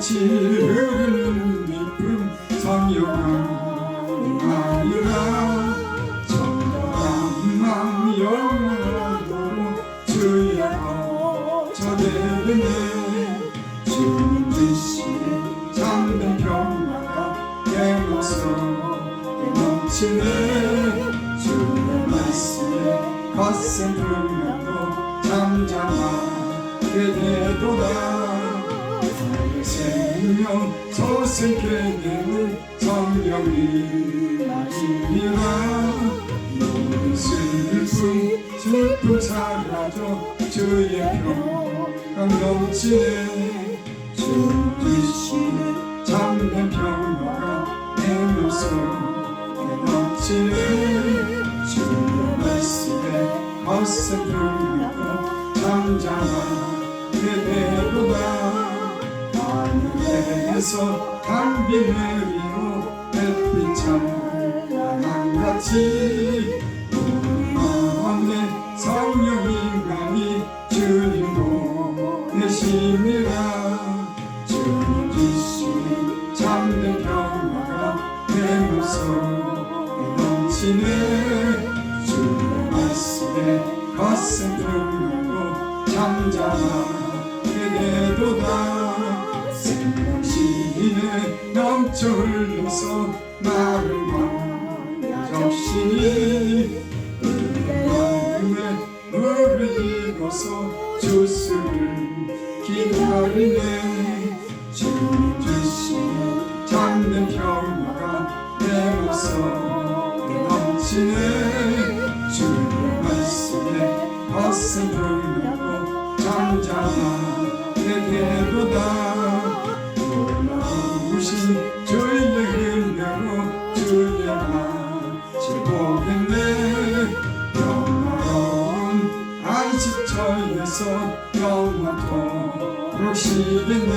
같이 흐르는 깊은 성령이 아니라 정결한 마음 영원하도록 주의 전해드네. 주님 드시는 참된 평화가 내 맘속에 넘치네. 주의 말씀에 거센 불면도 잠잠하게 되도다. 생명 소생케 되는 성령이 아니라 모든 슬픔 사라져 주의 평강 넘치네. 주 주시는 참된 평화가 내 맘속에 넘치네. 주의 말씀에 거센 불면도 잠잠하게 되도다. 하늘에서 단비 내리고 햇빛 찬양같이 우리 마음에 성령 인간이 주님 보내심이라. 주님 주시는 참된 평화가 내 맘속에 넘치네. 주의 말씀에 거센 불면도 잠잠하게 되도다. 생명시에 넘쳐 흘러서 마른 광야 적시니 우리 마음에 물을 익어서 주스를 기다리네. 주님 주시는 참된 평화가 내 맘속에 넘치네. 주의 말씀에 거센 불면도 잠잠하게 되도다. 주의 은혜로 주의 같이 보겠네. 평화로운 안식처에서 영원토록 쉬겠네.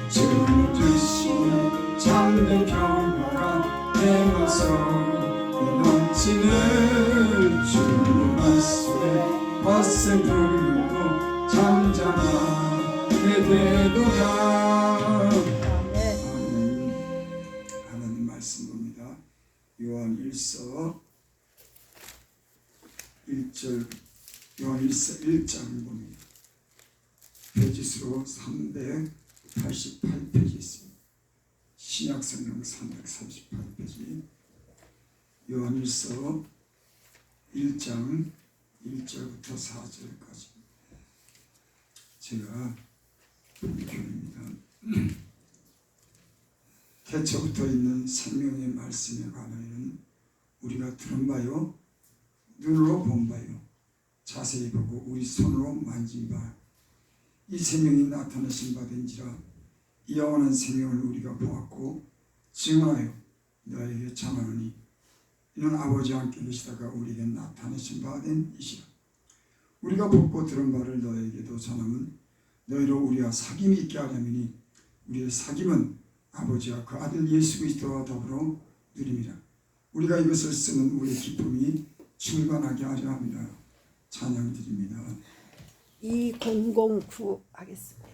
주님 주시는 참된 평화가 내 맘속에 넘치네. 주의 말씀에 거센 불면도 잠잠하게 되도다. 요한일서 1절, 요한일서 1장 봅니다. 페이지수로 388페이지 있습니다. 신약성경 338페이지. 요한일서 1장 1절부터 4절까지 제가 읽습니다. 태초부터 있는 생명의 말씀에 관하여는 우리가 들은 바요, 눈으로 본 바요, 자세히 보고 우리 손으로 만진 바, 이 생명이 나타나신 바 된지라. 이 영원한 생명을 우리가 보았고 증언하여 너에게 전하노니 이는 아버지 함께 계시다가 우리에게 나타나신 바 된 이시라. 우리가 보고 들은 바를 너에게도 전하면 너희로 우리와 사귐이 있게 하려니니 우리의 사귐은 아버지와 그 아들 예수 그리스도와 더불어 누림이라. 우리가 이것을 쓰면 우리의 기쁨이 충만하게 하려 합니다. 찬양드립니다. 209 하겠습니다.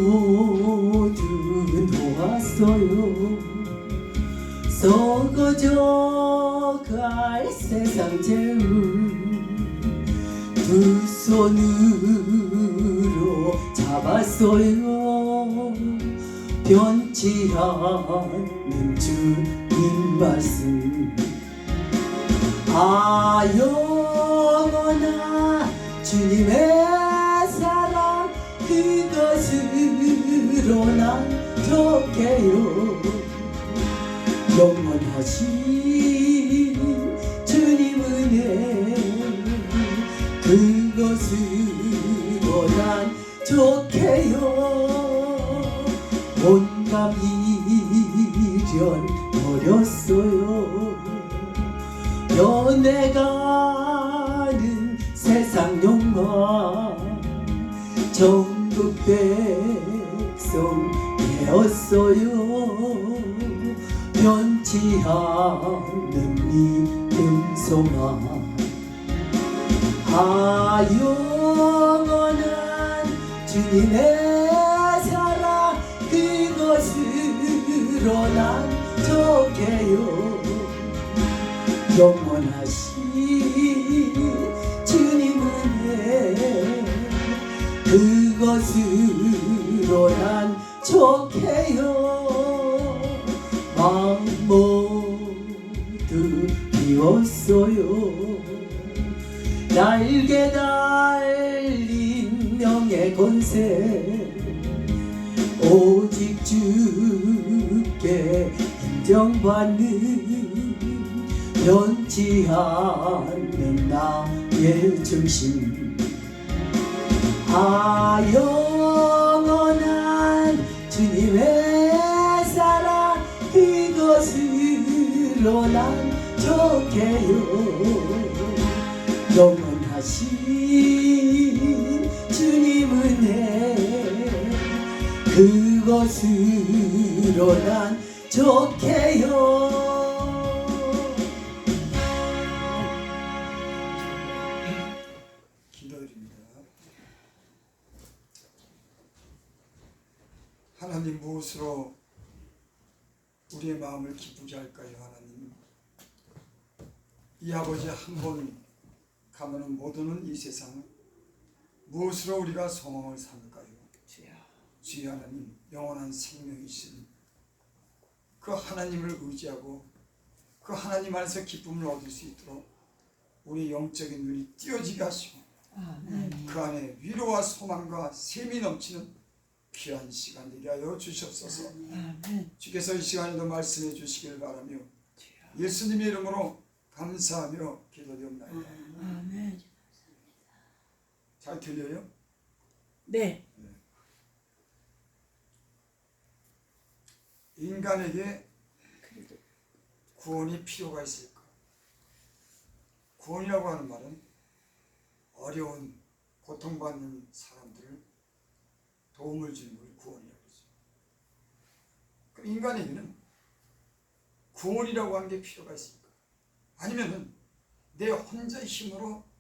모두 놓았어요. 썩어져 갈 세상 죄를 두 손으로 잡았어요. 변치 않는 주님 말씀, 아 영원한 주님의 사랑, 그것으로 난 족해요. 영원하신 주님 은혜, 그것으로 난 족해요. 온갖 미련 버렸어요. 연애가는 세상 용 전국 백성 되었어요. 변치 않는 믿음 소망 영원한 주님의 사랑 그것으로 난 족해요. 영원하신 주님 은혜 그것으로 난 족해요. 마음 모두 비웠어요. 날개 달린 명예 권세 오직 주께 인정받는 변치 않는 나의 중심 영원한 주님의 사랑 그것으로 난 족해요. 영원하신 주님 은혜 그것으로 난 족해요. 기도드립니다. 하나님, 무엇으로 우리의 마음을 기쁘게 할까요? 하나님, 이 아버지 한 번 가면은 못 오는 이 세상 무엇으로 우리가 소망을 삼을까요? 주여 하나님, 영원한 생명이신 그 하나님을 의지하고 그 하나님 안에서 기쁨을 얻을 수 있도록 우리 영적인 눈이 띄어지게 하시고 그 안에 위로와 소망과 샘이 넘치는 귀한 시간 되게 하여 주시옵소서. 주께서 이 시간에도 말씀해 주시길 바라며 예수님의 이름으로 감사하며 기도드립니다. 잘 들려요? 네. 인간에게 구원이 필요가 있을까? 구원이라고 하는 말은 어려운 고통받는 사람들을 도움을 주는 걸 구원이라고 하죠. 그럼 인간에게는 구원이라고 하는 게 필요가 있을까? 아니면은 내 혼자의 힘으로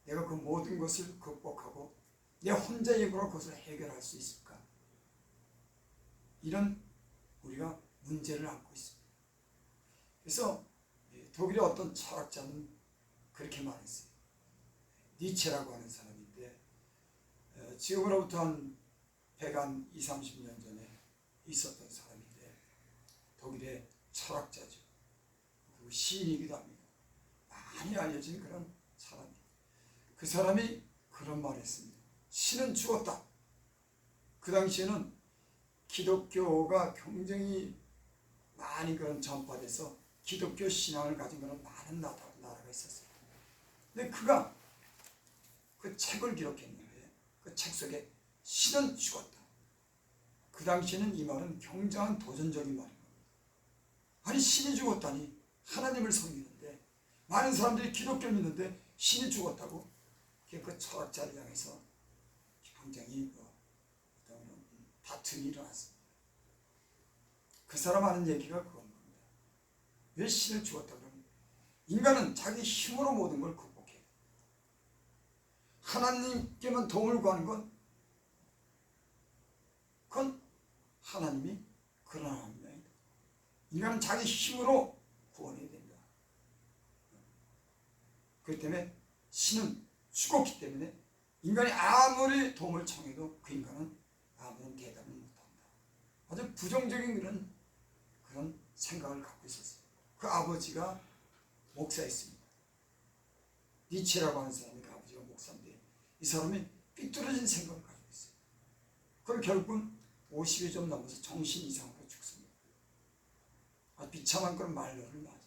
내가 그 모든 것을 극복하고 내 혼자의 힘으로 그것을 해결할 수 있을까? 이런 우리가 문제를 안고 있습니다. 그래서 독일의 어떤 철학자는 그렇게 말했어요. 니체라고 하는 사람인데 지금으로부터 한 100한 20, 30년 전에 있었던 사람인데 독일의 철학자죠. 그리고 시인이기도 합니다. 많이 알려진 그런 사람입니다. 그 사람이 그런 말을 했습니다. 신은 죽었다. 그 당시에는 기독교가 굉장히 많이 그런 전파돼서 기독교 신앙을 가진 그런 많은 나라가 있었어요. 근데 그가 그 책을 기록했는데 그 책 속에 신은 죽었다. 그 당시에는 이 말은 굉장한 도전적인 말인 겁니다. 아니, 신이 죽었다니, 하나님을 섬기는데 많은 사람들이 기독교를 믿는데 신이 죽었다고? 그 철학자를 향해서 굉장히 다툼이 일어났습니다. 그 사람 하는 얘기가 그건 겁니다. 왜 신을 죽었다 그러면 인간은 자기 힘으로 모든 걸 극복해요. 하나님께만 도움을 구하는 건 그건 하나님이 그런 하나님이다. 인간은 자기 힘으로 구원해야 된다. 그렇기 때문에 신은 죽었기 때문에 인간이 아무리 도움을 청해도 그 인간은 아무런 대답을 못한다. 아주 부정적인 그런 생각을 갖고 있었어요. 그 아버지가 목사였습니다. 니체라고 하는 사람이 그 아버지가 목사인데 이 사람이 삐뚤어진 생각을 가지고 있어요. 그럼 결국은 50이 좀 넘어서 정신 이상으로 죽습니다. 아주 비참한 그런 말로를 맞아요.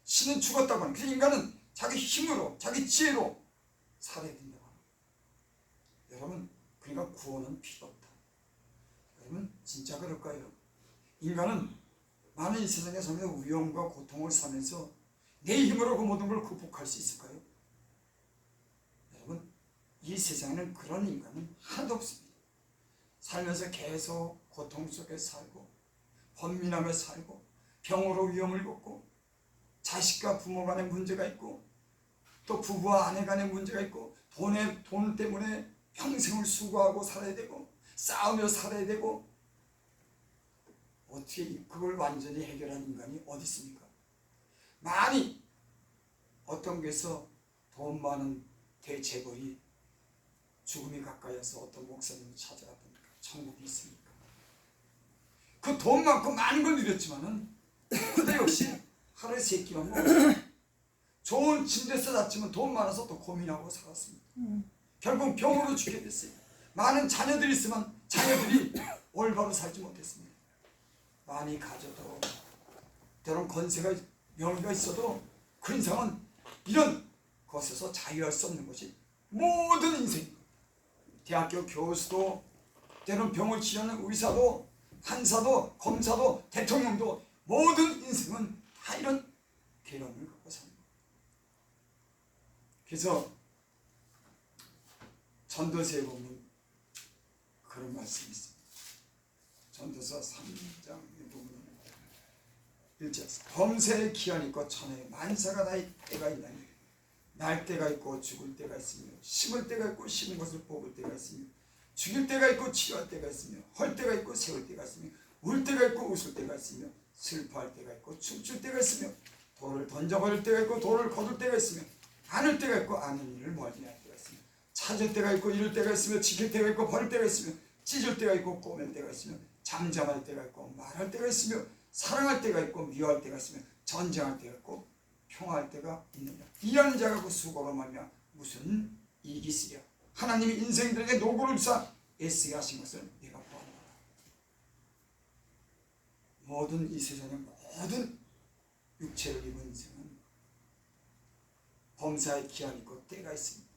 신은 죽었다고 하는, 그래서 인간은 자기 힘으로 자기 지혜로 살아야 된다고 합니다. 여러분, 그러니까 구원은 필요 없다. 여러분, 진짜 그럴까요? 인간은 많은 이 세상에서 위험과 고통을 사면서 내 힘으로 그 모든 걸 극복할 수 있을까요? 이 세상에는 그런 인간은 하나도 없습니다. 살면서 계속 고통 속에 살고 번민하며 살고 병으로 위험을 겪고 자식과 부모 간의 문제가 있고 또 부부와 아내 간의 문제가 있고 돈 때문에 평생을 수고하고 살아야 되고 싸우며 살아야 되고 어떻게 그걸 완전히 해결한 인간이 어디 있습니까? 많이 어떤 곳에서 돈 많은 대재벌이 죽음이 가까이서 어떤 목사님을 찾아갔답니까? 천국이 있습니까? 그 돈 많고 많은 걸 누렸지만은 그때 역시 하루에 3끼만 먹었어요. 좋은 침대에서 잤지만 돈 많아서 또 고민하고 살았습니다. 결국 병으로 죽게 됐어요. 많은 자녀들이 있으면 자녀들이 올바로 살지 못했습니다. 많이 가져도 때론 권세가 명예가 있어도 그 인상은 이런 것에서 자유할 수 없는 것이 모든 인생입니다. 대학교 교수도 때론 병을 치료하는 의사도 판사도 검사도 대통령도 모든 인생은 다 이런 괴로움을 갖고 삽니다. 그래서 전도서에 보면 그런 말씀이 있습니다. 전도서 3장에 보면 1절 범사에 기한이 있고 천하에 만사가 다 때가 있나니 날 때가 있고 죽을 때가 있으며 심을 때가 있고 심은 것을 뽑을 때가 있으며 죽일 때가 있고 치료할 때가 있으며 헐 때가 있고 세울 때가 있으며 울 때가 있고 웃을 때가 있으며 슬퍼할 때가 있고 춤출 때가 있으며 돌을 던져버릴 때가 있고 돌을 거둘 때가 있으며 안을 때가 있고 아는 일을 멀리할 때가 있으며 찾을 때가 있고 잃을 때가 있으며 지킬 때가 있고 버릴 때가 있으며 찢을 때가 있고 꼬맬 때가 있으며 잠잠할 때가 있고 말할 때가 있으며 사랑할 때가 있고 미워할 때가 있으며 전쟁할 때가 있고 평화할 때가 있느냐. 이런 자가 그 수고로 말미암아 무슨 이익이 있으랴. 하나님이 인생들에게 노고를 주사 애쓰게 하신 것을 내가 보았노라. 모든 이 세상의 모든 육체를 입은 인생은 범사에 기한이 있고 때가 있습니다.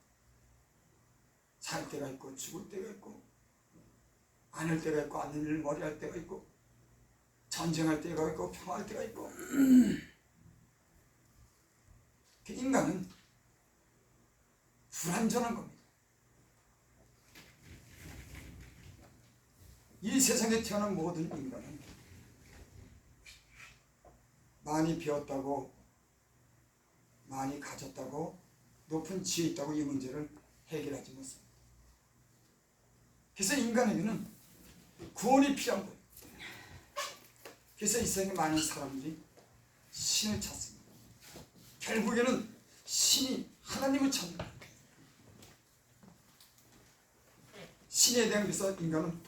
살 때가 있고 죽을 때가 있고 안을 때가 있고 안는 일을 머리할 때가 있고 전쟁할 때가 있고 평화할 때가 있고 인간은 불완전한 겁니다. 이 세상에 태어난 모든 인간은 많이 배웠다고 많이 가졌다고 높은 지혜 있다고 이 문제를 해결하지 못합니다. 그래서 인간에게는 구원이 필요한 거예요. 그래서 이 세상에 많은 사람들이 신을 찾습니다. 결국에는 신이 하나님을 찾는 거예요. 신에 대한 그래서 인간은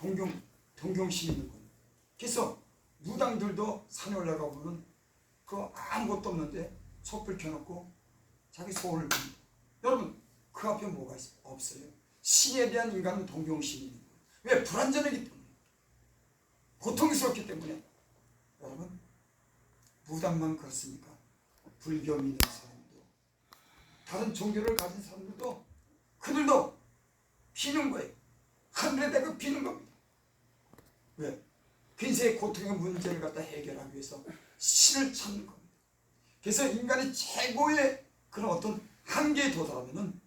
동경심이 있는 거예요. 그래서 무당들도 산에 올라가 보면 그 아무것도 없는데 촛불 켜놓고 자기 소원을 빕니다. 여러분 그 앞에 뭐가 없어요? 신에 대한 인간은 동경심이 있는 거예요. 왜? 불완전하기 때문에, 고통스럽기 때문에. 여러분 무당만 그렇습니까? 불교 믿는 사람도 다른 종교를 가진 사람들도 그들도 비는 거예요. 하늘에 대고 비는 겁니다. 왜? 근세의 고통의 문제를 갖다 해결하기 위해서 신을 찾는 겁니다. 그래서 인간이 최고의 그런 어떤 한계에 도달하면은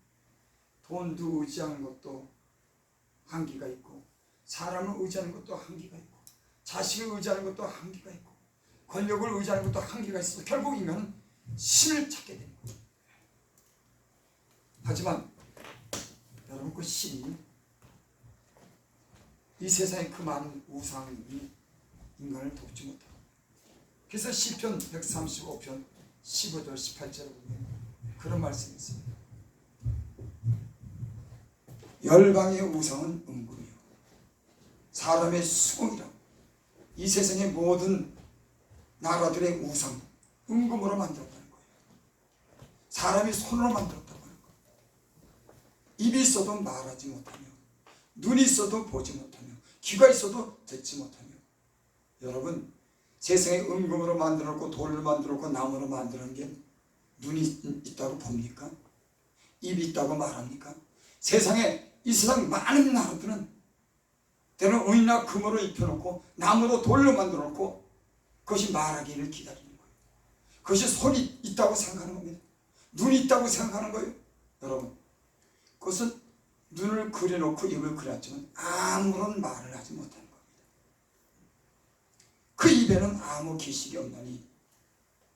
돈도 의지하는 것도 한계가 있고 사람을 의지하는 것도 한계가 있고 자식을 의지하는 것도 한계가 있고 권력을 의지하는 것도 한계가 있어서 결국 인간은 신을 찾게 되는 거예요. 하지만 여러분 그 신이 이 세상에 그 많은 우상이 인간을 돕지 못하고 그래서 시편 135편 15절 18절에 보면 그런 말씀이 있습니다. 열방의 우상은 음굴이요 사람의 수공이라. 이 세상의 모든 나라들의 우상 음금으로 만들었다는 거예요. 사람이 손으로 만들었다고 하는 거예요. 입이 있어도 말하지 못하며 눈이 있어도 보지 못하며 귀가 있어도 듣지 못하며. 여러분 세상에 음금으로 만들었고 돌로 만들었고 나무로 만드는 게 눈이 있다고 봅니까? 입이 있다고 말합니까? 세상에 이 세상 많은 나라들은 때로는 은이나 금으로 입혀놓고 나무로 돌로 만들어놓고 그것이 말하기를 기다리는 거예요. 그것이 손이 있다고 생각하는 겁니다. 눈이 있다고 생각하는 거예요. 여러분 그것은 눈을 그려놓고 입을 그렸지만 아무런 말을 하지 못하는 겁니다. 그 입에는 아무 기식이 없나니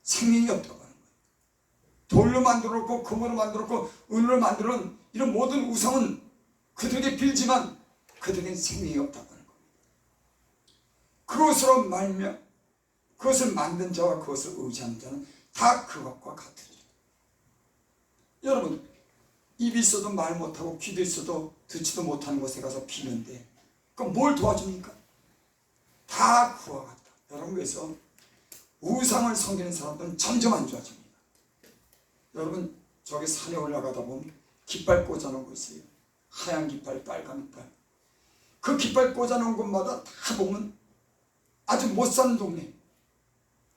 생명이 없다고 하는 거예요. 돌로 만들었고 금으로 만들었고 은으로 만들은 이런 모든 우상은 그들에게 빌지만 그들에겐 생명이 없다고 하는 겁니다. 그것으로 말며 그것을 만든 자와 그것을 의지하는 자는 다 그것과 같으리라. 여러분, 입이 있어도 말 못하고 귀도 있어도 듣지도 못하는 곳에 가서 비는데 그럼 뭘 도와줍니까? 다 그와 같다. 여러분, 그래서 우상을 섬기는 사람들은 점점 안 좋아집니다. 여러분, 저기 산에 올라가다 보면 깃발 꽂아놓은 거 있어요. 하얀 깃발, 빨간 깃발. 그 깃발 꽂아놓은 곳마다 다 보면 아주 못 사는 동네.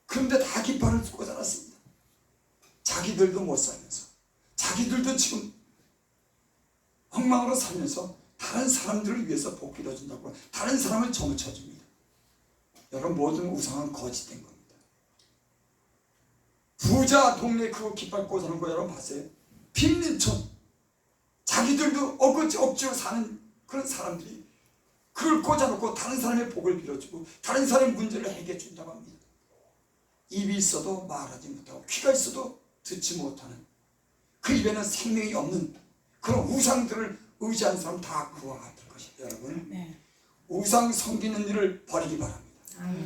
그런데 다 깃발을 꽂아놨습니다. 자기들도 못 살면서, 자기들도 지금 엉망으로 살면서 다른 사람들을 위해서 복귀도 준다고, 다른 사람을 점쳐줍니다. 여러분, 모든 우상은 거짓된 겁니다. 부자 동네 그 깃발 꽂아놓은 거 여러분 봤어요? 빈민촌, 자기들도 억지로 사는 그런 사람들이 그걸 꽂아놓고 다른 사람의 복을 빌어주고 다른 사람의 문제를 해결해 준다고 합니다. 입이 있어도 말하지 못하고 귀가 있어도 듣지 못하는, 그 입에는 생명이 없는 그런 우상들을 의지하는 사람 다 그와 같을 것입니다. 여러분, 네. 우상 섬기는 일을 버리기 바랍니다.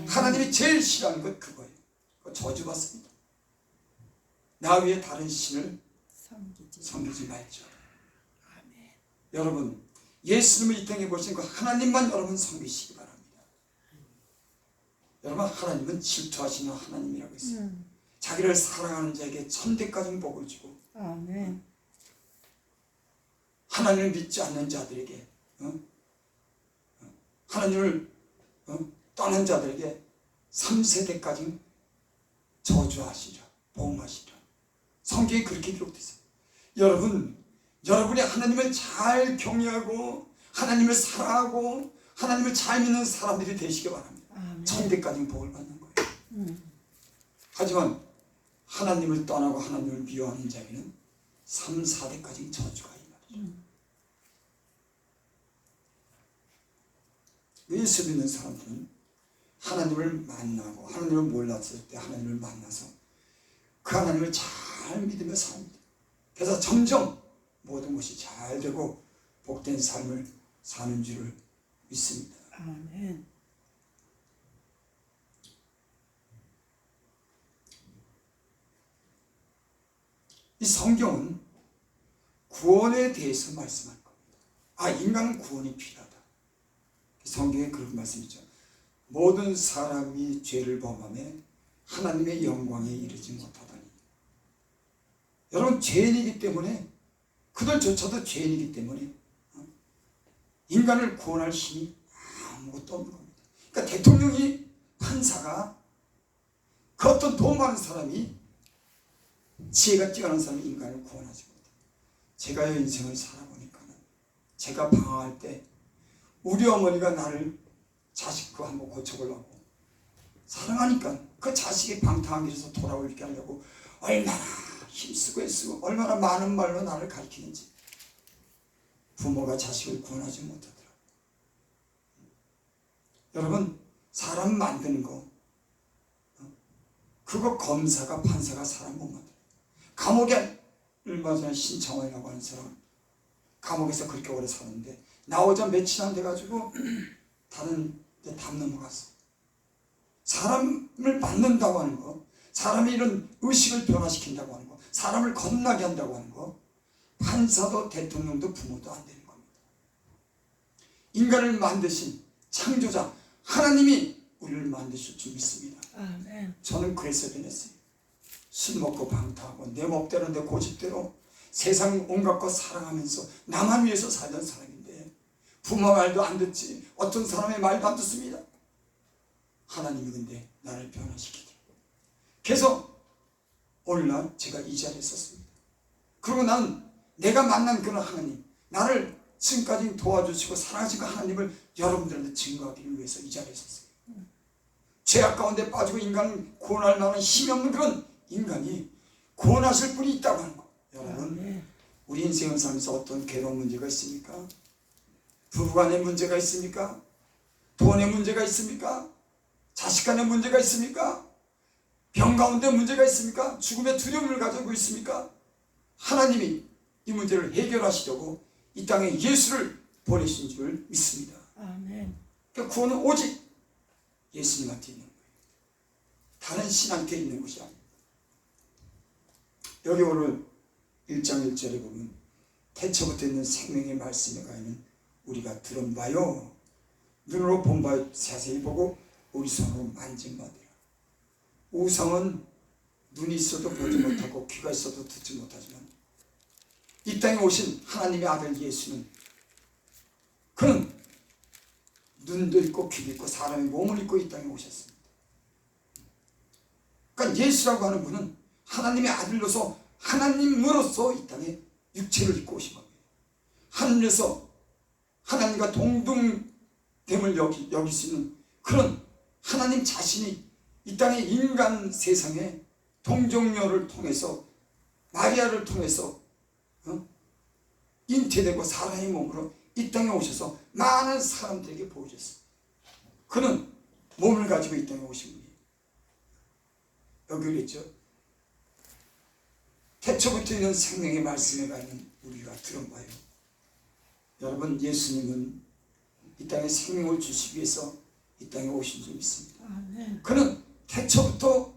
하나님이 제일 싫어하는 것 그거예요. 그거 저주받습니다. 나 위에 다른 신을 섬기지 말죠. 아멘. 여러분, 예수님을 이 땅에 보신 그 하나님만 여러분 섬기시기 바랍니다. 여러분, 하나님은 질투하시는 하나님이라고 했어요. 자기를 사랑하는 자에게 천대까지 복을 주고 아멘. 하나님을 믿지 않는 자들에게 하나님을 떠난 자들에게 3세대까지 저주하시라, 보험하시라. 성경에 그렇게 기록됐어요. 여러분, 여러분이 하나님을 잘 경외하고 하나님을 사랑하고 하나님을 잘 믿는 사람들이 되시기 바랍니다. 아멘. 천대까지 복을 받는 거예요. 하지만 하나님을 떠나고 하나님을 미워하는 자에게는 3, 4대까지 저주가 이 말이죠. 예수 믿는 사람들은 하나님을 만나고 하나님을 몰랐을 때 하나님을 만나서 그 하나님을 잘 믿으며 삽니다. 그래서 점점 모든 것이 잘 되고 복된 삶을 사는 줄을 믿습니다. 아멘. 이 성경은 구원에 대해서 말씀할 겁니다. 인간 구원이 필요하다. 성경에 그런 말씀이죠. 모든 사람이 죄를 범하며 하나님의 영광에 이르지 못하다니. 여러분, 죄인이기 때문에, 그들조차도 죄인이기 때문에 인간을 구원할 힘이 아무것도 없는 겁니다. 그러니까 대통령이, 판사가, 그 어떤 돈 많은 사람이, 지혜가 뛰어난 사람이 인간을 구원하지 못해요. 제가 인생을 살아보니까는 제가 방황할 때 우리 어머니가 나를 자식 그 한번 고쳐보려고 사랑하니까 그 자식이 방탕한 길에서 돌아오게 하려고 얼마나 힘쓰고 애쓰고 얼마나 많은 말로 나를 가르치는지. 부모가 자식을 구원하지 못하더라고요. 여러분, 사람 만드는 거 그거 검사가, 판사가 사람 못 만들어요. 감옥에 얼마 전에 신청원이라고 하는 사람, 감옥에서 그렇게 오래 사는데 나오자 며칠 안 돼가지고 다른 데 담 넘어갔어. 사람을 만든다고 하는 거, 사람의 이런 의식을 변화시킨다고 하는 거, 사람을 겁나게 한다고 하는 거, 판사도 대통령도 부모도 안 되는 겁니다. 인간을 만드신 창조자 하나님이 우리를 만드실 줄 믿습니다. 아멘. 저는 그래서 변했어요. 술 먹고 방탕하고 내 멋대로 내 고집대로 세상 온갖 것 사랑하면서 나만 위해서 살던 사람인데 부모 말도 안 듣지, 어떤 사람의 말도 안 듣습니다. 하나님이 근데 나를 변화시키더라고요. 그래서 오늘날 제가 이 자리에 섰습니다. 그리고 난 내가 만난 그런 하나님, 나를 지금까지 도와주시고 사랑하시고 하나님을 여러분들한테 증거하기 위해서 이 자리에 섰어요. 죄악 가운데 빠지고 인간을 구원할 만한 힘이 없는 그런 인간이 구원하실 분이 있다고 하는 거. 여러분, 아멘. 우리 인생을 살면서 어떤 괴로운 문제가 있습니까? 부부간의 문제가 있습니까? 돈의 문제가 있습니까? 자식 간의 문제가 있습니까? 병 가운데 문제가 있습니까? 죽음의 두려움을 가지고 있습니까? 하나님이 이 문제를 해결하시려고 이 땅에 예수를 보내신 줄 믿습니다. 아멘. 그러니까 구원은 오직 예수님한테 있는 거예요. 다른 신한테 있는 것이 아닙니다. 여기 오늘 1장 1절에 보면 태초부터 있는 생명의 말씀에 가있는 우리가 들은 바요 눈으로 본 바요 자세히 보고 우리 손으로 만진 바되라. 우상은 눈이 있어도 보지 못하고 귀가 있어도 듣지 못하지만 이 땅에 오신 하나님의 아들 예수는 그는 눈도 있고 귀도 있고 사람의 몸을 입고 이 땅에 오셨습니다. 그러니까 예수라고 하는 분은 하나님의 아들로서 하나님으로서 이 땅에 육체를 입고 오신 겁니다. 하늘에서 하나님과 동등됨을 여길 수 있는 그런 하나님 자신이 이 땅의 인간 세상에 동정녀를 통해서 마리아를 통해서 잉태되고 사람의 몸으로 이 땅에 오셔서 많은 사람들에게 보여줬습니다. 그는 몸을 가지고 이 땅에 오신 분이에요. 여기 그랬죠. 태초부터 있는 생명의 말씀에 가는 우리가 들은 바요. 여러분, 예수님은 이 땅에 생명을 주시기 위해서 이 땅에 오신 줄 믿습니다. 아멘. 그는 태초부터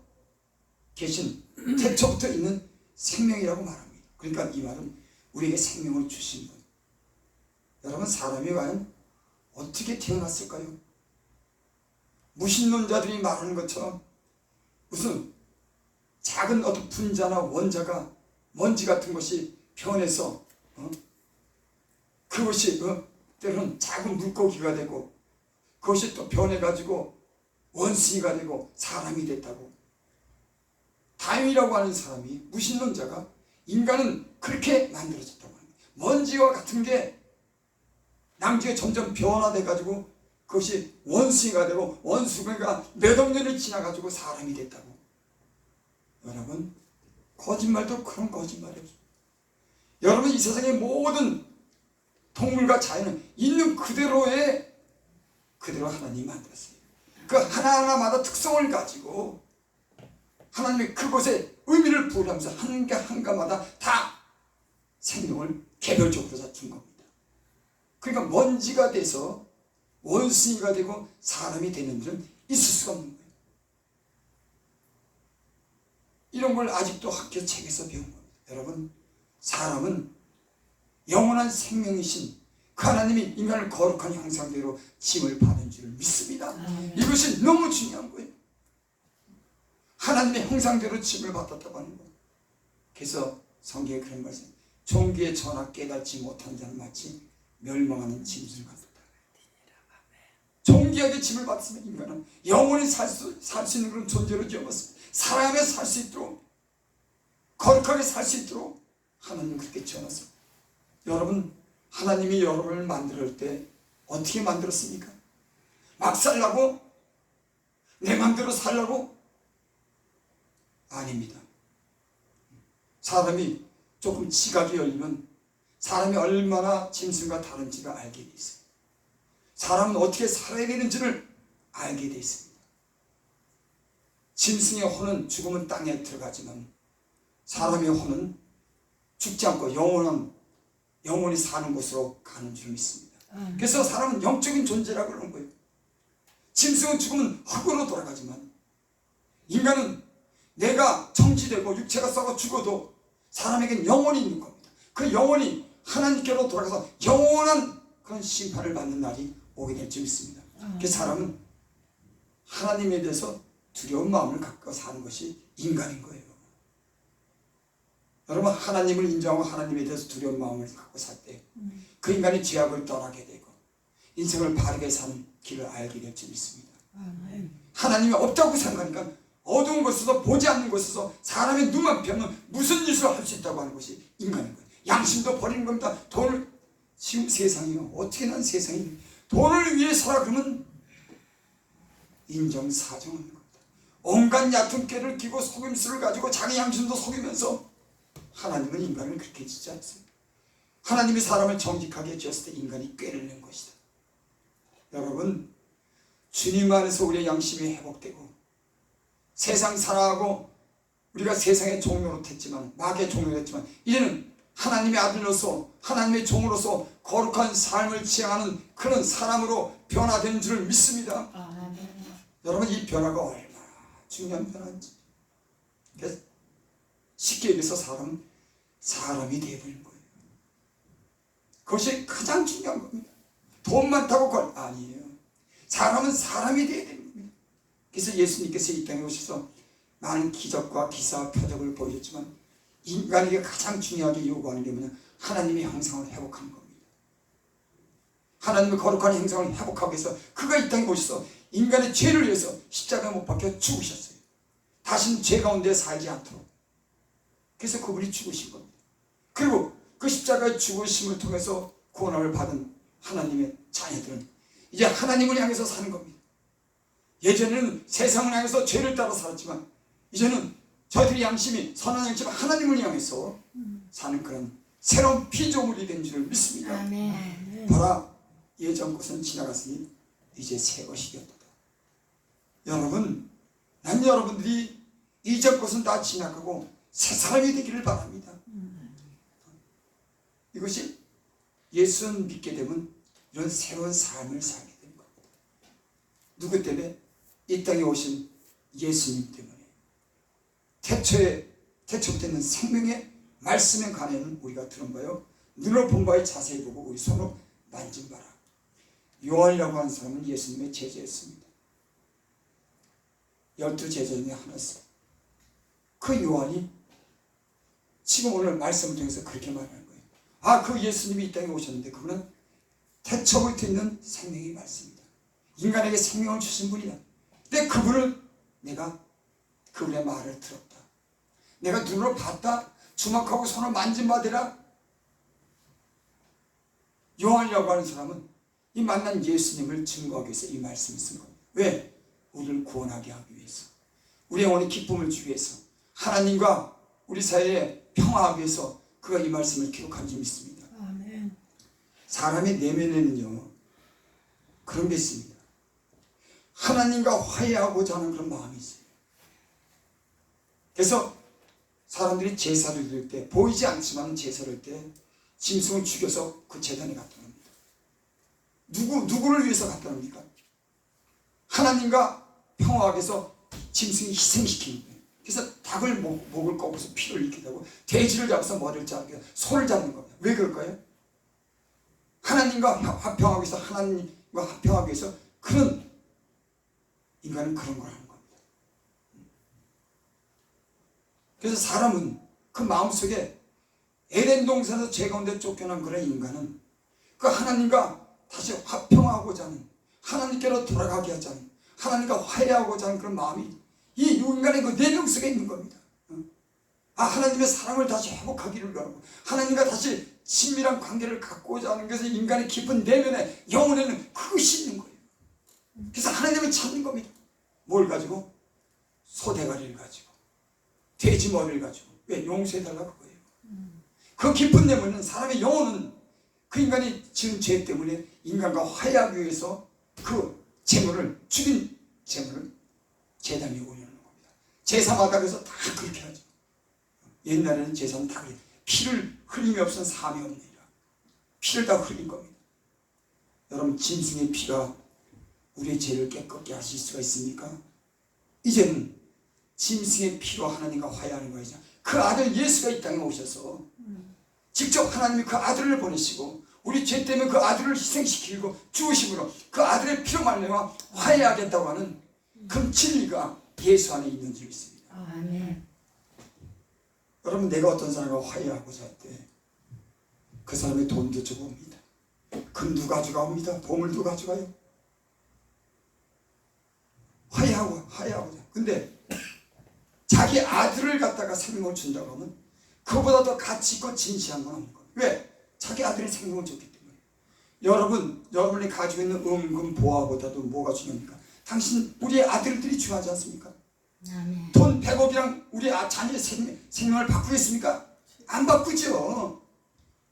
계신, 태초부터 있는 생명이라고 말합니다. 그러니까 이 말은 우리에게 생명을 주신 분. 여러분, 사람이 과연 어떻게 태어났을까요? 무신론자들이 말하는 것처럼 무슨 작은 어떤 분자나 원자가 먼지 같은 것이 변해서 그것이 때로는 작은 물고기가 되고 그것이 또 변해가지고 원숭이가 되고 사람이 됐다고. 다윈이라고 하는 사람이, 무신론자가 인간은 그렇게 만들어졌다고 합니다. 먼지와 같은 게 나중에 점점 변화돼가지고 그것이 원숭이가 되고 원숭이가 몇억 년을 지나가지고 사람이 됐다고. 여러분, 거짓말도 그런 거짓말이에요. 여러분, 이 세상의 모든 동물과 자연은 있는 그대로 하나님이 만들었어요. 그 하나하나마다 특성을 가지고 하나님이 그곳에 의미를 부여하면서 한 개 한 가마다 다 생명을 개별적으로 다 준 겁니다. 그러니까 먼지가 돼서 원숭이가 되고 사람이 되는 일은 있을 수가 없는 거예요. 이런 걸 아직도 학교 책에서 배운 겁니다. 여러분, 사람은 영원한 생명이신 그 하나님이 인간을 거룩한 형상대로 짐을 받은 줄 믿습니다. 이것이 너무 중요한 거예요. 하나님의 형상대로 짐을 받았다고 하는 거예요. 그래서 성경에 그런 말씀, 종기에 전하 깨닫지 못한 자는 마치 멸망하는 짐승을 받았다. 종기하게 짐을 받았으면 인간은 영원히 살 수 있는 그런 존재로 지어봤습니다. 사람에 살 수 있도록, 거룩하게 살 수 있도록 하나님은 그렇게 지어놨어요. 여러분, 하나님이 여러분을 만들 때 어떻게 만들었습니까? 막 살라고? 내 맘대로 살라고? 아닙니다. 사람이 조금 지각이 열리면 사람이 얼마나 짐승과 다른지를 알게 돼 있어요. 사람은 어떻게 살아야 되는지를 알게 돼 있습니다. 짐승의 혼은 죽으면 땅에 들어가지만 사람의 혼은 죽지 않고 영원히 사는 곳으로 가는 줄 믿습니다. 그래서 사람은 영적인 존재라고 그러는 거예요. 짐승은 죽으면 흙으로 돌아가지만 인간은 내가 정지되고 육체가 썩어 죽어도 사람에겐 영혼이 있는 겁니다. 그 영혼이 하나님께로 돌아가서 영원한 그런 심판을 받는 날이 오게 될 줄 믿습니다. 그래서 사람은 하나님에 대해서 두려운 마음을 갖고 사는 것이 인간인 거예요. 여러분, 하나님을 인정하고 하나님에 대해서 두려운 마음을 갖고 살 때 그 인간이 죄악을 떠나게 되고 인생을 바르게 사는 길을 알게 될 줄 믿습니다. 하나님이 없다고 생각하니까 어두운 곳에서 보지 않는 곳에서 사람의 눈만 펴면 무슨 짓을 할 수 있다고 하는 것이 인간인 거예요. 양심도 버리는 겁니다. 돈을, 지금 세상이요, 어떻게 난 세상이 돈을 위해서라 그러면 인정사정하는 겁니다. 온갖 얕은 꾀를 끼고 속임수를 가지고 자기 양심도 속이면서 하나님은 인간을 그렇게 짓지 않습니다. 하나님이 사람을 정직하게 지었을 때 인간이 꾀를 낸 것이다. 여러분, 주님 안에서 우리의 양심이 회복되고 세상 살아가고 우리가 세상의 종로로 했지만 마귀의 종로로 했지만 이제는 하나님의 아들로서 하나님의 종으로서 거룩한 삶을 지향하는 그런 사람으로 변화된 줄을 믿습니다. 아멘. 여러분, 이 변화가 얼마나 중요한 변화인지. 그래서 쉽게 얘기해서 사람이 되어버린 거예요. 그것이 가장 중요한 겁니다. 돈 많다고 아니에요. 사람은 사람이 되어야 되는 겁니다. 그래서 예수님께서 이 땅에 오셔서 많은 기적과 기사 표적을 보여줬지만 인간에게 가장 중요하게 요구하는 게 뭐냐? 하나님의 형상을 회복하는 겁니다. 하나님의 거룩한 형상을 회복하기 위해서 그가 이 땅에 오셔서 인간의 죄를 위해서 십자가에 못 박혀 죽으셨어요. 다시는 죄 가운데 살지 않도록. 그래서 그분이 죽으신 겁니다. 그리고 그 십자가의 죽으심을 통해서 구원을 받은 하나님의 자녀들은 이제 하나님을 향해서 사는 겁니다. 예전에는 세상을 향해서 죄를 따라 살았지만 이제는 저희들의 양심이 선한 양심 하나님을 향해서 사는 그런 새로운 피조물이 된 줄 믿습니다. 아멘. 보라, 예전 것은 지나갔으니 이제 새 것이 되었다. 여러분, 난 여러분들이 이전 것은 다 지나가고 새 사람이 되기를 바랍니다. 이것이 예수 믿게 되면 이런 새로운 삶을 살게 되는 겁니다. 누구 때문에? 이 땅에 오신 예수님 때문에. 태초부터 있는 생명의 말씀에 관해는 우리가 들은 바요, 눈으로 본 바에 자세히 보고 우리 손으로 만진 바라. 요한이라고 하는 사람은 예수님의 제자였습니다. 12제자 중에 하나였어요. 그 요한이 지금 오늘 말씀을 통해서 그렇게 말하는 거예요. 아, 그 예수님이 이 땅에 오셨는데 그분은 태초부터 있는 생명의 말씀이다. 인간에게 생명을 주신 분이다. 근데 내가 그분의 말을 들었다. 내가 눈으로 봤다. 주목하고 손을 만진 바되라. 요한이라고 하는 사람은 이 만난 예수님을 증거하기 위해서 이 말씀을 쓴 겁니다. 왜? 우리를 구원하게 하기 위해서, 우리 영혼의 기쁨을 주기 위해서, 하나님과 우리 사이에 평화하기 위해서 그가 이 말씀을 기록한 줄 믿습니다. 아멘. 사람의 내면에는요 그런 게 있습니다. 하나님과 화해하고자 하는 그런 마음이 있어요. 그래서 사람들이 제사를 드릴 때, 보이지 않지만 제사를 때 짐승을 죽여서 그 제단에 갖다 놉니다. 누구를 위해서 갖다 놉니까? 하나님과 평화하기 위해서 짐승이 희생시키는 거예요. 그래서 닭을 목을 꺾어서 피를 잃게 되고, 돼지를 잡아서 머리를 자르게 해서 손을 잡는 겁니다. 왜 그럴까요? 하나님과 화평하기 위해서, 하나님과 화평하기 위해서 그런 인간은 그런 걸 하는 겁니다. 그래서 사람은 그 마음속에 에덴 동산에서 죄 가운데 쫓겨난 그런 인간은 그 하나님과 다시 화평하고자 하는, 하나님께로 돌아가게 하자는, 하나님과 화해하고자 하는 그런 마음이 이 인간의 그 내면 속에 있는 겁니다. 하나님의 사랑을 다시 회복하기를 바라고, 하나님과 다시 친밀한 관계를 갖고자 하는 것은 인간의 깊은 내면에, 영혼에는 그것이 있는 거예요. 그래서 하나님을 찾는 겁니다. 뭘 가지고? 소대가리를 가지고, 돼지 머리를 가지고. 왜? 용서해달라고 그거예요. 그 깊은 내면은, 사람의 영혼은 그 인간이 지은 죄 때문에 인간과 화해하기 위해서 그 재물을, 죽인 재물을 제단 위에 올려놓는 겁니다. 제사마다 그래서 다 그렇게 하죠. 옛날에는 제사는 다 그래요. 피를 흘림이 없으면 사함이 없느니라. 피를 다 흘린 겁니다. 여러분, 짐승의 피가 우리의 죄를 깨끗게 하실 수가 있습니까? 이제는 짐승의 피로 하나님과 화해하는 거죠. 그 아들 예수가 이 땅에 오셔서 직접 하나님이 그 아들을 보내시고 우리 죄 때문에 그 아들을 희생시키고 죽으심으로 그 아들의 피로 말미암아 화해하겠다고 하는 그 진리가 예수 안에 있는 줄 있습니다. 아멘. 여러분, 내가 어떤 사람과 화해하고자 할 때 그 사람의 돈도 주고 옵니다. 금도 가져가옵니다. 보물도 가져가요. 화해하고자. 근데 자기 아들을 갖다가 생명을 준다고 하면 그보다 더 가치 있고 진시한 건 없는 거예요. 왜? 자기 아들의 생명을 줬기 때문에. 여러분이 가지고 있는 은금 보화보다도 뭐가 중요합니까? 당신, 우리의 아들들이 중요하지 않습니까? 아멘. 돈 100억이랑 우리 자녀의 생명을 바꾸겠습니까? 안 바꾸죠.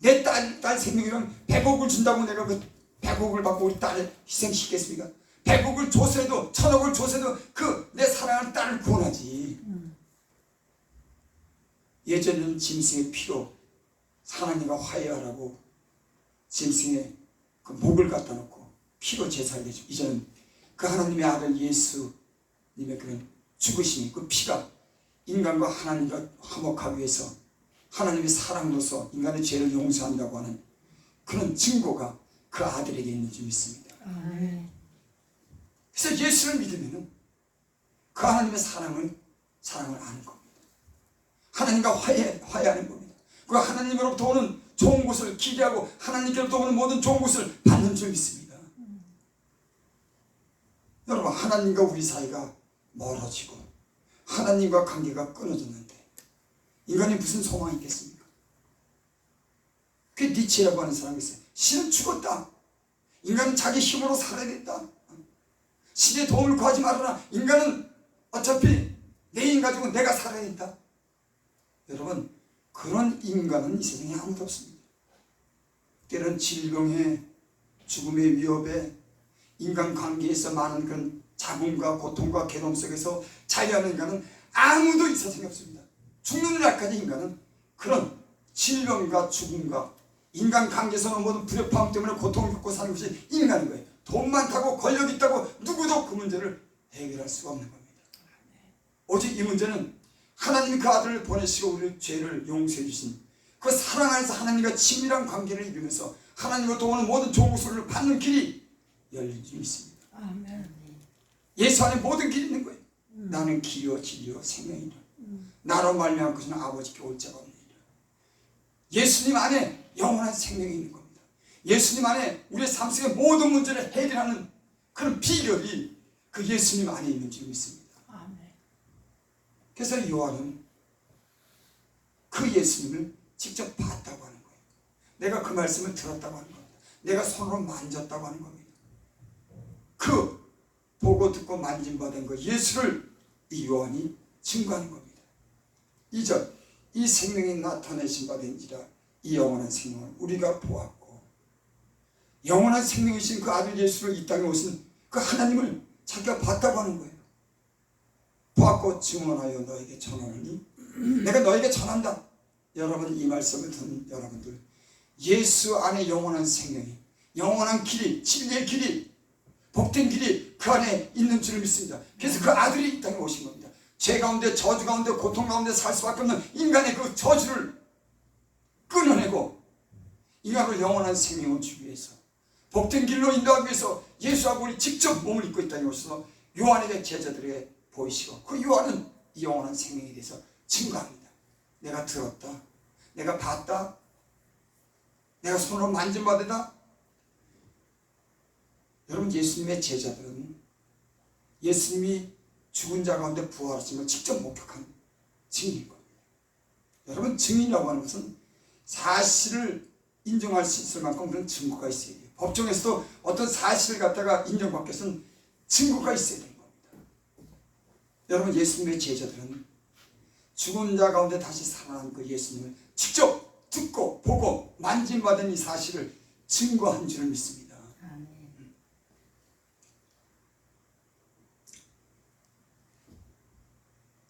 내 딸 생명이랑 100억을 준다고 내가 그 100억을 받고 우리 딸을 희생시키겠습니까? 100억을 줘서도 1000억을 줘서도 그 내 사랑하는 딸을 구원하지. 예전에는 짐승의 피로 하나님과 화해하라고 짐승의 그 목을 갖다 놓고 피로 제사를 내죠. 이제는 그 하나님의 아들 예수님의 그런 죽으심이 그 피가 인간과 하나님과 화목하기 위해서 하나님의 사랑으로서 인간의 죄를 용서한다고 하는 그런 증거가 그 아들에게 있는 줄 믿습니다. 아멘. 그래서 예수를 믿으면 그 하나님의 사랑을 아는 겁니다. 하나님과 화해하는 겁니다. 그 하나님으로부터 오는 좋은 것을 기대하고 하나님께로부터 오는 모든 좋은 것을 받는 줄 믿습니다. 여러분, 하나님과 우리 사이가 멀어지고 하나님과 관계가 끊어졌는데 인간이 무슨 소망이 있겠습니까? 그 니체라고 하는 사람이 있어요. 신은 죽었다. 인간은 자기 힘으로 살아야겠다. 신의 도움을 구하지 말아라. 인간은 어차피 내 힘 가지고 내가 살아야 된다. 여러분, 그런 인간은 이 세상에 아무도 없습니다. 때론 질병에 죽음의 위협에 인간관계에서 많은 그런 잡음과 고통과 괴로움 속에서 자유하는 인간은 아무도 이 세상에 없습니다. 죽는 날까지 인간은 그런 질병과 죽음과 인간관계에서 오는 모든 불협화음 때문에 고통을 겪고 사는 것이 인간인 거예요. 돈 많다고 권력 있다고 누구도 그 문제를 해결할 수가 없는 겁니다. 오직 이 문제는 하나님이 그 아들을 보내시고 우리 죄를 용서해 주신 그 사랑 안에서 하나님과 친밀한 관계를 이루면서 하나님과 오는 모든 좋은 것을 받는 길이 열린 줄 믿습니다. 아멘. 예수 안에 모든 길이 있는 거예요. 나는 길이요 진리요 생명이라. 나로 말미암아 그는 아버지께 올 자가 없느니라. 예수님 안에 영원한 생명이 있는 겁니다. 예수님 안에 우리의 삶 속의 모든 문제를 해결하는 그런 비결이 그 예수님 안에 있는 줄 믿습니다. 아멘. 그래서 요한은 그 예수님을 직접 봤다고 하는 거예요. 내가 그 말씀을 들었다고 하는 겁니다. 내가 손으로 만졌다고 하는 겁니다. 그 보고 듣고 만짐받은 그 예수를 이 요한이 증거하는 겁니다. 2절, 이 생명이 나타내신 바 된지라 이 영원한 생명을 우리가 보았고, 영원한 생명이신 그 아들 예수를 이 땅에 오신 그 하나님을 자기가 봤다고 하는 거예요. 보았고 증언하여 너에게 전하노니, 내가 너에게 전한다. 여러분, 이 말씀을 듣는 여러분들, 예수 안에 영원한 생명이, 영원한 길이, 진리의 길이, 복된 길이 그 안에 있는 줄 믿습니다. 그래서 그 아들이 이 땅에 오신 겁니다. 죄 가운데, 저주 가운데, 고통 가운데 살 수밖에 없는 인간의 그 저주를 끊어내고 인간을 영원한 생명을 주기 위해서, 복된 길로 인도하기 위해서 예수하고 우리 직접 몸을 입고 이 땅에 오셔서 요한에게, 제자들에게 보이시고, 그 요한은 이 영원한 생명에 대해서 증거합니다. 내가 들었다, 내가 봤다, 내가 손으로 만짐받았다. 여러분, 예수님의 제자들은 예수님이 죽은 자 가운데 부활하신 걸 직접 목격한 증인인 겁니다. 여러분, 증인이라고 하는 것은 사실을 인정할 수 있을 만큼 그런 증거가 있어야 돼요. 법정에서도 어떤 사실을 갖다가 인정받기 위해서는 증거가 있어야 되는 겁니다. 여러분, 예수님의 제자들은 죽은 자 가운데 다시 살아난 그 예수님을 직접 듣고 보고 만짐받은 이 사실을 증거한 줄을 믿습니다. 아멘.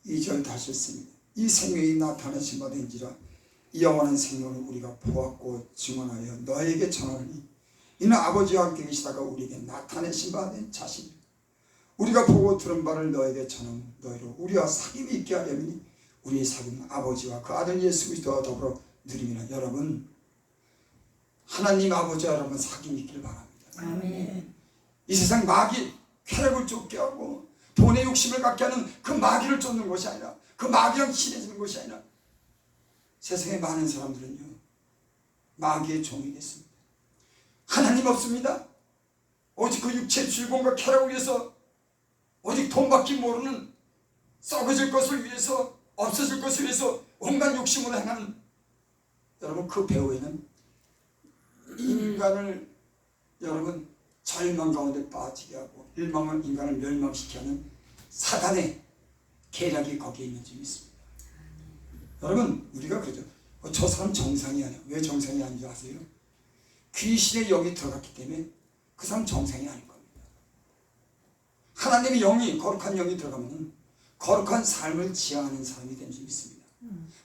2절 다시 했습니다. 이 생명이 나타나신 바 된지라 이 영원한 생명을 우리가 보았고 증언하여 너에게 전하니, 이는 아버지와 함께 계시다가 우리에게 나타내신 바 된 자신, 우리가 보고 들은 바를 너에게 전한 너희로 우리와 사귐이 있게 하려니 우리의 사귐은 아버지와 그 아들 예수 그리스도와 더불어 누림이라. 여러분, 하나님 아버지와 여러분 사귐이 있기를 바랍니다. 아멘. 이 세상 마귀, 쾌락을 쫓게 하고 돈의 욕심을 갖게 하는 그 마귀를 쫓는 것이 아니라, 그 마귀랑 친해지는 것이 아니라, 세상에 많은 사람들은요 마귀의 종이 됐습니다. 하나님 없습니다. 오직 그 육체의 즐거움과 쾌락을 위해서, 오직 돈밖에 모르는 썩어질 것을 위해서, 없어질 것을 위해서 온갖 욕심으로 행하는, 여러분, 그 배후에는 인간을 여러분 절망 가운데 빠지게 하고 일망을 인간을 멸망시키게 하는 사단의 계략이 거기에 있는 줄 믿습니다. 여러분, 우리가 그러죠. 저 사람 정상이 아니야. 왜 정상이 아닌 줄 아세요? 귀신의 영이 들어갔기 때문에 그 사람 정상이 아닌 겁니다. 하나님의 영이, 거룩한 영이 들어가면 거룩한 삶을 지향하는 사람이 되는 줄 믿습니다.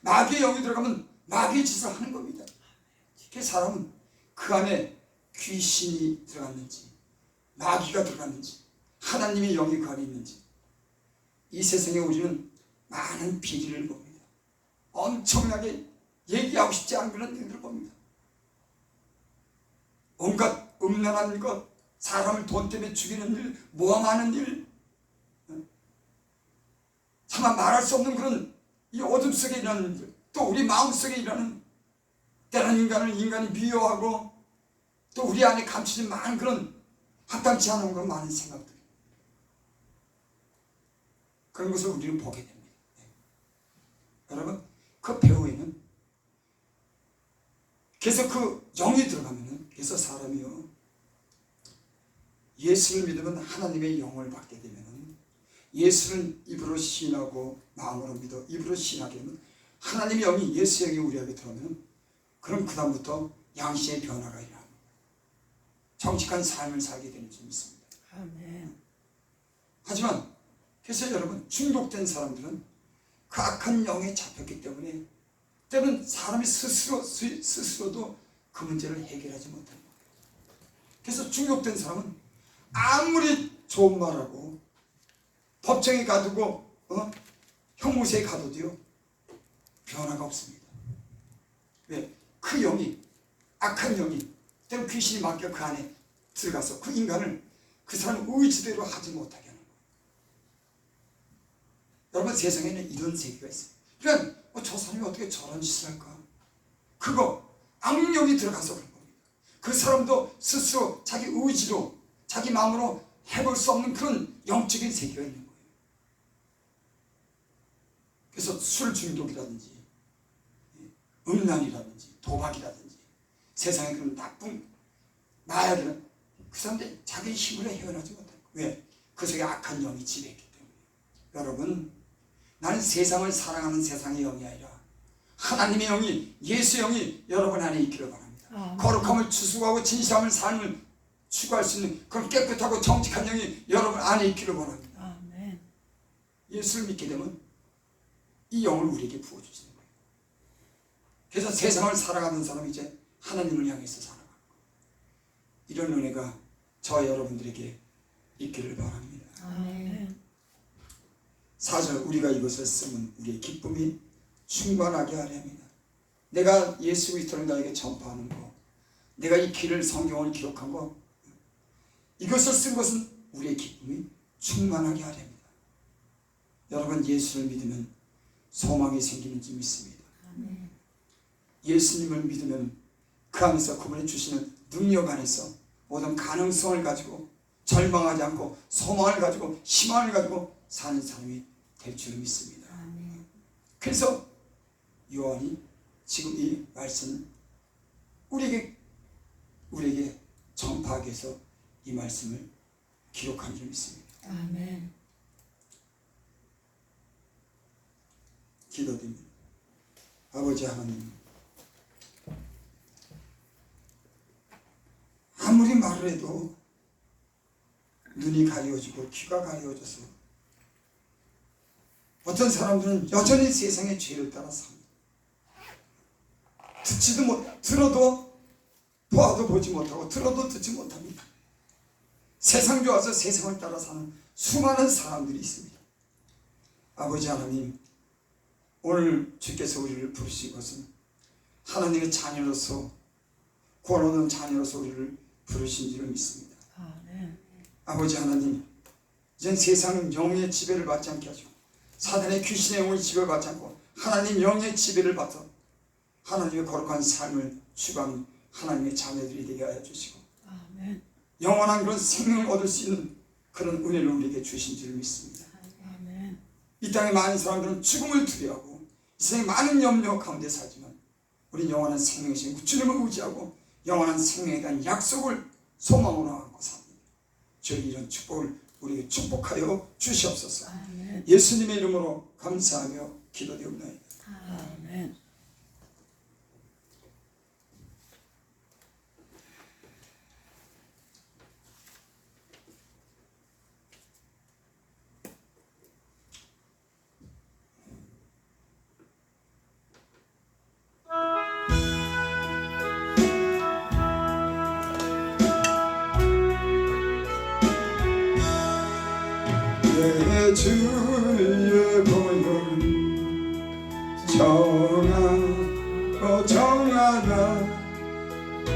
마귀의 영이 들어가면 마귀의 짓을 하는 겁니다. 그 사람은 그 안에 귀신이 들어갔는지 마귀가 들어갔는지 하나님의 영이 그 안에 있는지, 이 세상에 우리는 많은 비리를 봅니다. 엄청나게 얘기하고 싶지 않은 그런 일들을 봅니다. 온갖 음란한 것, 사람을 돈 때문에 죽이는 일, 모함하는 일, 차마 말할 수 없는 그런 이 어둠 속에 일어나는 일들, 또 우리 마음속에 일어나는, 때로는 인간이 미워하고 또 우리 안에 감추진 많은 그런 합당치 않은 그런 많은 생각들, 그런 것을 우리는 보게 됩니다. 여러분, 그 배후에는 계속 그 영이 들어가면은, 그래서 사람이요, 예수를 믿으면 하나님의 영을 받게 되면은, 예수를 입으로 시인하고 마음으로 믿어 입으로 시인하게 되면 하나님의 영이, 예수의 영이 우리에게 들어오면, 그럼 그 다음부터 양심의 변화가 일어납니다. 정직한 삶을 살게 되는 줄 믿습니다. 아멘. 하지만 그래서 여러분, 중독된 사람들은 그 악한 영에 잡혔기 때문에 때로는 사람이 스스로도 그 문제를 해결하지 못합니다. 그래서 중독된 사람은 아무리 좋은 말하고 법정에 가두고 형무소에 가둬도요 변화가 없습니다. 왜? 그 영이, 악한 영이, 때로 귀신이 맡겨 그 안에 들어가서 그 인간을 그 사람 의지대로 하지 못하게 하는 거예요. 여러분, 세상에는 이런 세계가 있어요. 그러니까 저 사람이 어떻게 저런 짓을 할까? 그거 악령이 들어가서 그런 겁니다. 그 사람도 스스로 자기 의지로, 자기 마음으로 해볼 수 없는 그런 영적인 세계가 있는 거예요. 그래서 술 중독이라든지 음란이라든지 도박이라든지 세상에 그런 나쁜 마약이란, 그 사람들이 자기 힘으로 헤어나지 못하는 거예요. 왜? 그 속에 악한 영이 지배했기 때문에. 여러분, 나는 세상을 사랑하는 세상의 영이 아니라 하나님의 영이, 예수의 영이 여러분 안에 있기를 바랍니다. 거룩함을 추구하고 진실함을 삶을 추구할 수 있는 그런 깨끗하고 정직한 영이 여러분 안에 있기를 바랍니다. 아멘. 예수를 믿게 되면 이 영을 우리에게 부어주시는 거예요. 그래서 세상을 살아가는 사람이 이제 하나님을 향해서 살아가는 거예요. 이런 은혜가 저와 여러분들에게 있기를 바랍니다. 아멘. 4절, 우리가 이것을 쓰면 우리의 기쁨이 충만하게 하려 합니다. 내가 예수 그리스도를 나에게 전파하는 거, 내가 이 길을, 성경을 기록한 거, 이것을 쓴 것은 우리의 기쁨이 충만하게 하려 합니다. 여러분, 예수를 믿으면 소망이 생기는 줄 믿습니다. 아멘. 예수님을 믿으면 그 안에서 그분이 주시는 능력 안에서 모든 가능성을 가지고 절망하지 않고 소망을 가지고 희망을 가지고 사는 사람이 될 줄 믿습니다. 아멘. 그래서 요한이 지금 이 말씀을 우리에게 전파하기 위해서 이 말씀을 기록한 줄 믿습니다. 아멘. 기도드립니다. 아버지 하나님, 아무리 말을 해도 눈이 가려지고 귀가 가려져서 어떤 사람들은 여전히 세상의 죄를 따라 삽니다. 듣지도 못, 들어도 보아도 보지 못하고 들어도 듣지 못합니다. 세상 좋아서 세상을 따라 사는 수많은 사람들이 있습니다. 아버지 하나님, 오늘 주께서 우리를 부르신 것은 하나님의 자녀로서, 구원 얻은 자녀로서 우리를 부르신 줄을 믿습니다. 아멘. 아버지 하나님, 이젠 세상은 영의 지배를 받지 않게 하시고 사단의 귀신의 영의 지배를 받지 않고 하나님 영의 지배를 받아 하나님의 거룩한 삶을 추구하는 하나님의 자녀들이 되게 하여 주시고 아멘. 영원한 그런 생명을 얻을 수 있는 그런 은혜를 우리에게 주신 줄을 믿습니다. 아멘. 이 땅의 많은 사람들은 죽음을 두려워하고 이 세상에 많은 염려 가운데 살지만 우리는 영원한 생명이신 주님을 의지하고 영원한 생명에 대한 약속을 소망으로 안고 삽니다. 저희 이런 축복을 우리에게 축복하여 주시옵소서. 아멘. 예수님의 이름으로 감사하며 기도드리옵나이다. 아멘.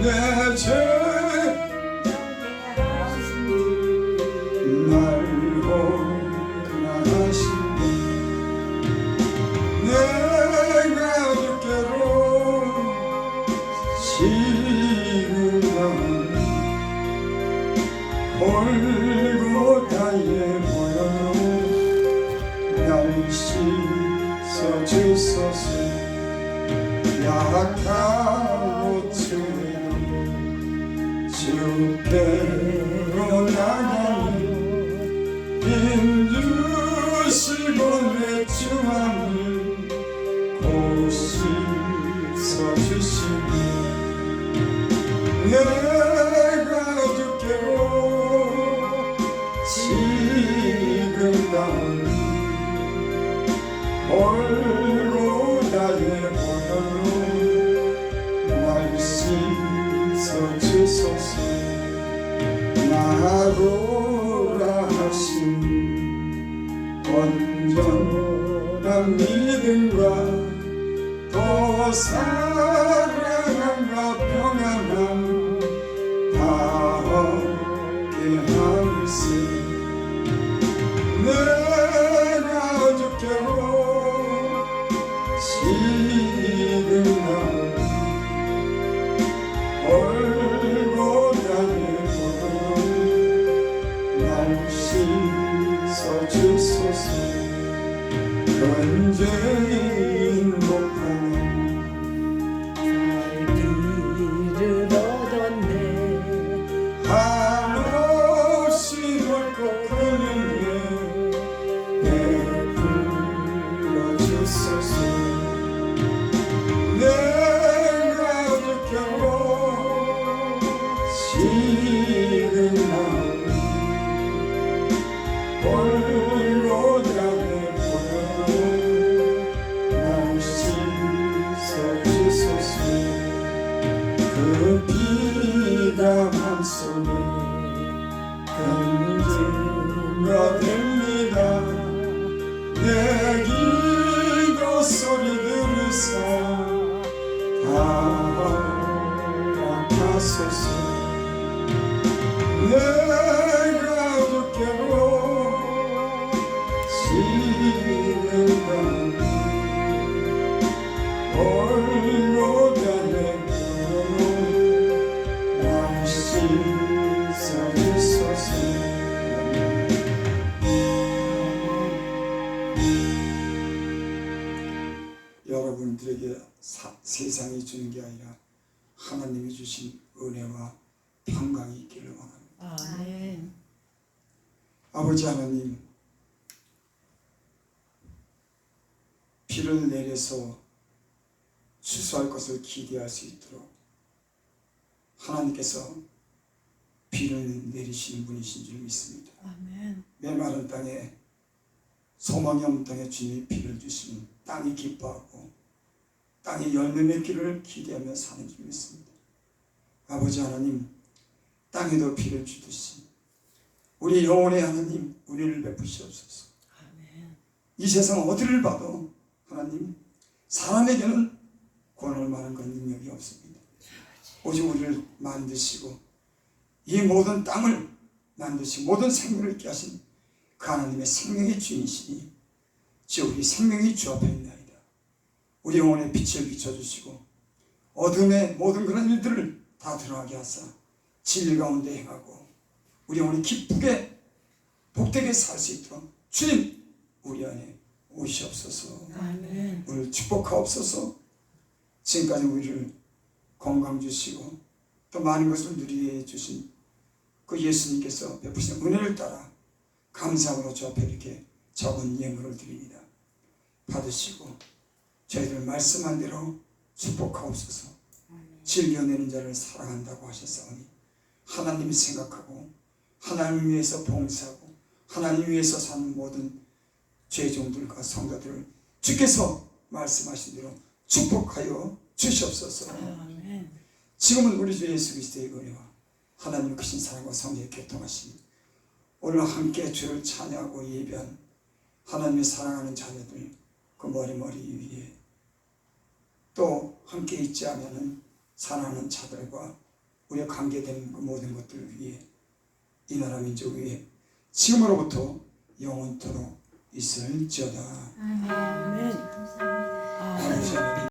내 죄 날 고난하신 내가 주께로 지금은 골고다에 모여 날 씻어주소서. 약하고 주는 주께로 나가니 힘주시고 내 주함을 곧 씻어주시니 내가 주께로 지금 나오니 골고다에 모여 날 씻어주소서. 나로라 하신 온전한 믿음과 또 사랑함과 평안함 다 얻게 하일세. 내가 주께로 지금 골고다에 날 씻어주소서. 건재인 목하는 길을 얻었네. 한없이 넓고 큰 은혜 베풀어 주소서. 내가 주께로 지금 골고다에 모여 날 씻어주소서. 그 피가 맘속에 간증가 됩니다. 내 기도 소리 들으사 다 허락하소서. 내가 주께로 지금 골고다에 날 씻어주소서. 여러분들에게 세상이 주는 게 아니라 하나님이 주신 은혜와 평강이 있기를 원합니다. 아멘. 아버지 하나님, 비를 내려서 추수할 것을 기대할 수 있도록 하나님께서 비를 내리시는 분이신 줄 믿습니다. 아멘. 메마른 땅에 소망이 없는 땅에 주님이 비를 주시면 땅이 기뻐하고 땅이 열매 맺기를 기대하며 사는 줄 믿습니다. 아버지 하나님, 땅에도 비를 주듯이 우리 영혼의 하나님 은혜를 베푸시옵소서. 아멘. 이 세상 어디를 봐도 하나님 사람에게는 권할 만한 그런 능력이 없습니다. 오직 우리를 만드시고 이 모든 땅을 만드시고 모든 생명을 있게 하신 그 하나님의 생명의 주인이시니 주 우리 생명이 주 앞에 있나이다. 우리 영혼에 빛을 비춰주시고 어둠의 모든 그런 일들을 다 드러나게 하사 진리 가운데 행하고 우리 영혼이 기쁘게 복되게 살 수 있도록 주님 우리 안에 오시옵소서. 아멘. 우리를 축복하옵소서. 지금까지 우리를 건강 주시고 또 많은 것을 누리게 해주신 그 예수님께서 베푸신 은혜를 따라 감사함으로 주 앞에 이렇게 적은 예물을 드립니다. 받으시고 저희들 말씀한 대로 축복하옵소서. 즐겨내는 자를 사랑한다고 하셨사오니 하나님을 생각하고 하나님 위해서 봉사하고 하나님 위해서 사는 모든 죄종들과 성도들을 주께서 말씀하신 대로 축복하여 주시옵소서. 아멘. 지금은 우리 주 예수 그리스도의 은혜와 하나님 크신 사랑과 성령의 교통하심이 오늘 함께 주를 찬양하고 예배한 하나님의 사랑하는 자녀들 그 머리 위에 또 함께 있지 않으면 사랑하는 자들과 우리가 관계된 그 모든 것들을 위해 이 나라 민족 위해 지금으로부터 영원토록 있을지어다. 아멘. 아멘.